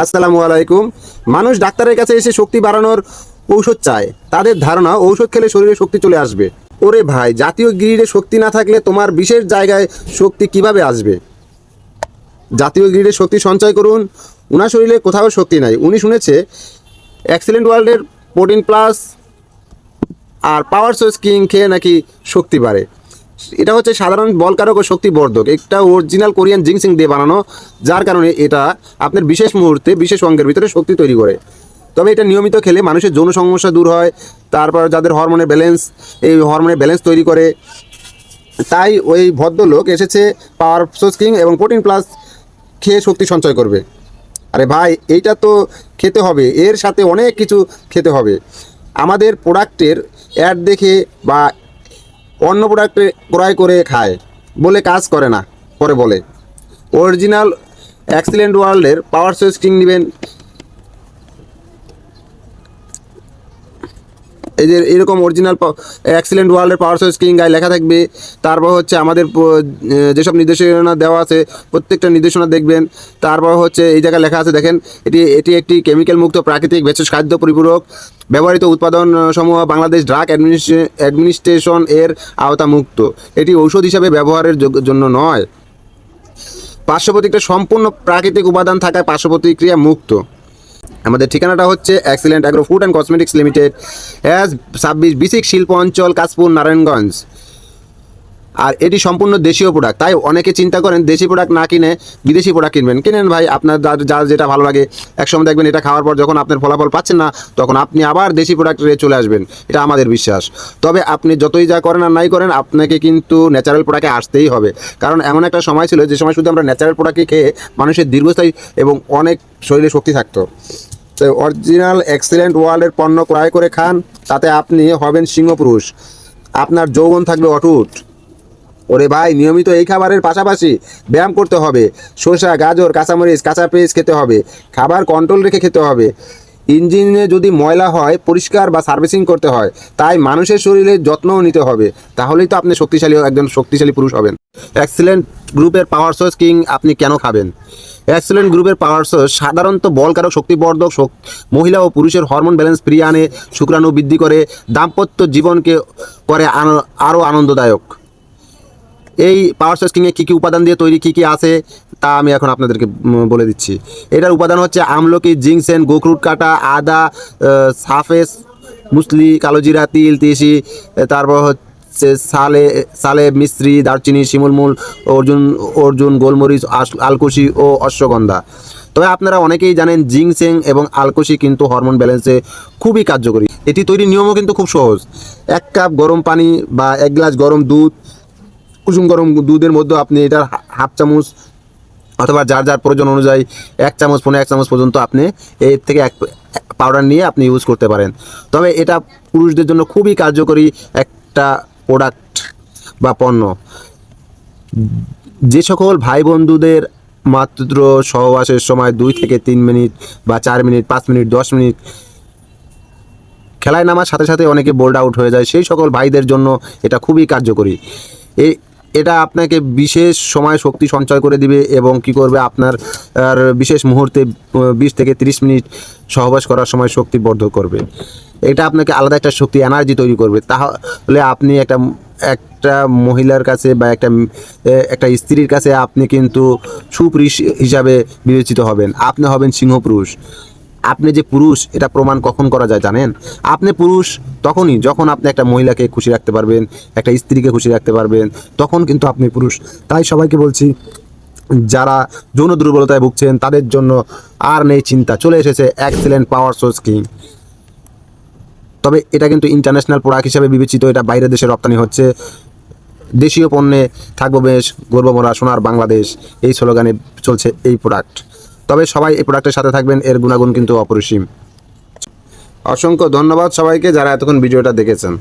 আসসালামু আলাইকুম। মানুষ ডাক্তারের কাছে এসে শক্তি বাড়ানোর ঔষধ চায়। তাদের ধারণা ঔষধ খেলে শরীরে শক্তি চলে আসবে। ওরে ভাই, জাতীয় গ্রিডে শক্তি না থাকলে তোমার বিশেষ জায়গায় শক্তি কিভাবে আসবে? জাতীয় গ্রিডে শক্তি সঞ্চয় করুন। উনার শরীরে কোথাও শক্তি নাই। উনি শুনেছে এক্সেলেন্ট ওয়ার্ল্ডের প্রোটিন প্লাস আর পাওয়ার সোর্স কিং খেয়ে নাকি শক্তি বাড়ে। এটা হচ্ছে সাধারণ বলকারক ও শক্তিবর্ধক। একটা অরিজিনাল কোরিয়ান জিংসিং দিয়ে বানানো, যার কারণে এটা আপনার বিশেষ মুহূর্তে বিশেষ অঙ্গের ভিতরে শক্তি তৈরি করে। তবে এটা নিয়মিত খেলে মানুষের যৌন সমস্যা দূর হয়। তারপর যাদের হরমোনের ব্যালেন্স, এই হরমোনের ব্যালেন্স তৈরি করে। তাই ওই ভদ্রলোক এসেছে পাওয়ার সোর্স কিং এবং প্রোটিন প্লাস খেয়ে শক্তি সঞ্চয় করবে। আরে ভাই, এইটা তো খেতে হবে, এর সাথে অনেক কিছু খেতে হবে। আমাদের প্রোডাক্টের অ্যাড দেখে বা অন্য প্রোডাক্টে ক্রয় করে খায় বলে কাজ করে না, পরে বলে। অরিজিনাল এক্সেলেন্ট ওয়ার্ল্ডের পাওয়ার সোর্স কিং নেবেন। এই যে এরকম অরিজিনাল এক্সেলেন্ট ওয়ার্ল্ডের পাওয়ার সোর্স কিং গায়ে লেখা থাকবে। তারপর হচ্ছে আমাদের যেসব নির্দেশনা দেওয়া আছে প্রত্যেকটা নির্দেশনা দেখবেন। তারপর হচ্ছে এই জায়গায় লেখা আছে, দেখেন, এটি একটি কেমিক্যাল মুক্ত প্রাকৃতিক ভেষজ খাদ্য পরিপূরক। ব্যবহৃত উৎপাদন সমূহ বাংলাদেশ ড্রাগ অ্যাডমিনিস্ট্রেশন এর আওতামুক্ত। এটি ঔষধ হিসাবে ব্যবহারের জন্য নয়। পার্শ্ব প্রতিক্রিয়া সম্পূর্ণ প্রাকৃতিক উপাদান থাকায় পার্শ্ব প্রতিক্রিয়া মুক্ত। আমাদের ঠিকানাটা হচ্ছে excellent agro food and cosmetics limited, 26 BSCIC শিল্প অঞ্চল, কাশপুর, নারায়ণগঞ্জ। আর এটি সম্পূর্ণ দেশীয় প্রোডাক্ট। তাই অনেকে চিন্তা করেন দেশি প্রোডাক্ট না কিনে বিদেশি প্রোডাক্ট কিনবেন। কিনেন ভাই, আপনার যার যেটা ভালো লাগে। একসময় দেখবেন এটা খাওয়ার পর যখন আপনার ফলাফল পাচ্ছেন না, তখন আপনি আবার দেশি প্রোডাক্টে চলে আসবেন। এটা আমাদের বিশ্বাস। তবে আপনি যতই যা করেন আর নাই করেন, আপনাকে কিন্তু ন্যাচারাল প্রোডাক্টে আসতেই হবে। কারণ এমন একটা সময় ছিল যে সময় শুধু আমরা ন্যাচারাল প্রোডাক্টকে খেয়ে মানুষের দীর্ঘস্থায়ী এবং অনেক শরীরে শক্তি থাকতো। তো অরিজিনাল এক্সেলেন্ট ওয়ার্ল্ডের পণ্য ক্রয় করে খান, তাতে আপনি হবেন সিংহপুরুষ। আপনার যৌবন থাকবে অটুট। ওরে ভাই, নিয়মিত এই খাবারের পাশাপাশি ব্যায়াম করতে হবে। শসা, গাজর, কাঁচামরিচ, কাঁচা পেঁয়াজ খেতে হবে। খাবার কন্ট্রোল রেখে খেতে হবে। ইঞ্জিনে যদি ময়লা হয় পরিষ্কার বা সার্ভিসিং করতে হয়। তাই মানুষের শরীরে যত্নও নিতে হবে। তাহলেই তো আপনি একজন শক্তিশালী পুরুষ হবেন। এক্সেলেন্ট গ্রুপের পাওয়ার সোর্স কিং আপনি কেন খাবেন? এক্সেলেন্ট গ্রুপের পাওয়ার সোর্স সাধারণত বলকারক, শক্তিবর্ধক, মহিলা ও পুরুষের হরমোন ব্যালেন্স ফিরিয়ে আনে, শুক্রাণু বৃদ্ধি করে, দাম্পত্য জীবনকে করে আরও আনন্দদায়ক। এই পাওয়ার সোর্স কিংয়ে কী কী উপাদান দিয়ে তৈরি, কী কী আছে তা আমি এখন আপনাদেরকে বলে দিচ্ছি। এটার উপাদান হচ্ছে আমলকি, জিংসেন, গোখরুট কাটা, আদা, সাফেস, মুসলি, কালোজিরা, তিল, তিসি, তারপর হচ্ছে সালে, মিশ্রি, দারচিনি, শিমুলমূল, অর্জুন, গোলমরিচ, আলকুশি ও অশ্বগন্ধা। তবে আপনারা অনেকেই জানেন জিংসেং এবং আলকুশি কিন্তু হরমোন ব্যালেন্সে খুবই কার্যকরী। এটি তৈরির নিয়মও কিন্তু খুব সহজ। 1 কাপ গরম পানি বা 1 গ্লাস গরম দুধ, কুসুম গরম দুধের মধ্যে আপনি এটার হাফ চামচ অথবা যার যার প্রয়োজন অনুযায়ী 1 চামচ, 1.5 চামচ পর্যন্ত আপনি এর থেকে এক পাউডার নিয়ে আপনি ইউজ করতে পারেন। তবে এটা পুরুষদের জন্য খুবই কার্যকরী একটা প্রোডাক্ট বা পণ্য। যে সকল ভাই বন্ধুদের মাত্র সহবাসের সময় 2 থেকে 3 মিনিট বা 4 মিনিট, 5 মিনিট, 10 মিনিট খেলায় নামার সাথে সাথে অনেকে বোল্ড আউট হয়ে যায়, সেই সকল ভাইদের জন্য এটা খুবই কার্যকরী। এটা আপনাকে বিশেষ সময় শক্তি সঞ্চয় করে দিবে এবং কি করবে, আপনার বিশেষ মুহূর্তে 20 থেকে 30 মিনিট সহবাস করার সময় শক্তি বর্ধক করবে। এটা আপনাকে আলাদা একটা শক্তি, এনার্জি তৈরি করবে। তাহলে আপনি একটা মহিলার কাছে বা একটা স্ত্রীর কাছে আপনি কিন্তু সুপুরুষ হিসাবে বিবেচিত হবেন। আপনি হবেন সিংহপুরুষ। আপনি যে পুরুষ এটা প্রমাণ কখন করা যায় জানেন? আপনি পুরুষ তখনই যখন আপনি একটা মহিলাকে খুশি রাখতে পারবেন, একটা স্ত্রীকে খুশি রাখতে পারবেন, তখন কিন্তু আপনি পুরুষ। তাই সবাইকে বলছি, যারা যৌন দুর্বলতায় ভুগছেন তাদের জন্য আর নেই চিন্তা, চলে এসেছে এক্সেলেন্ট পাওয়ার সোর্স কিং। তবে এটা কিন্তু ইন্টারন্যাশনাল প্রোডাক্ট হিসেবে বিবেচিত। এটা বাইরের দেশে রপ্তানি হচ্ছে। দেশীয় পণ্যে থাকবো বেশ, গর্বমরা সোনার বাংলাদেশ, এই স্লোগানে চলছে এই প্রোডাক্ট। তবে সবাই এই প্রোডাক্টের সাথে থাকবেন, এর গুণাগুণ কিন্তু অপরিসীম। অসংখ্য ধন্যবাদ সবাইকে যারা এতক্ষণ ভিডিওটা দেখেছেন।